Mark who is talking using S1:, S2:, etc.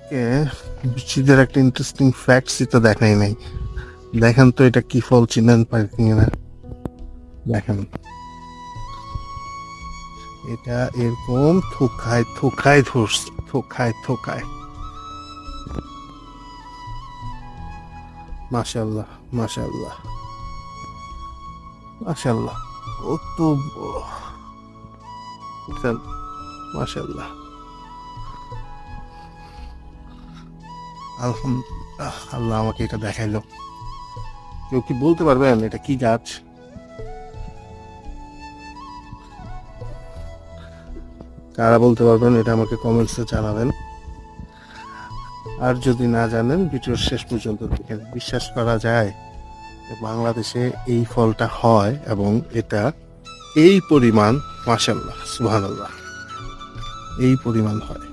S1: কে শীতের একটা ইন্টারেস্টিং ফ্যাক্টসই তো দেখাই নাই। দেখেন তো এটা কি ফল চিনেন পারেন না? দেখেন এটা এরকম থোকায় থোকায় ধরছে, থোকায় থোকায়। মাশাআল্লাহ, মাশাআল্লাহ, মাশাআল্লাহ। কত বুঝছেন? মাশাআল্লাহ, আলহামদুলিল্লাহ। আল্লাহ আমাকে এটা দেখাইলো। কেউ কি বলতে পারবেন এটা কি গাছ? কারা বলতে পারবেন এটা আমাকে কমেন্টসে জানাবেন। আর যদি না জানেন ভিডিওর শেষ পর্যন্ত দেখেন। বিশ্বাস করা যায় যে বাংলাদেশে এই ফলটা হয় এবং এটা এই পরিমাণ, মাশাআল্লাহ, সুবহানাল্লাহ, এই পরিমাণ হয়।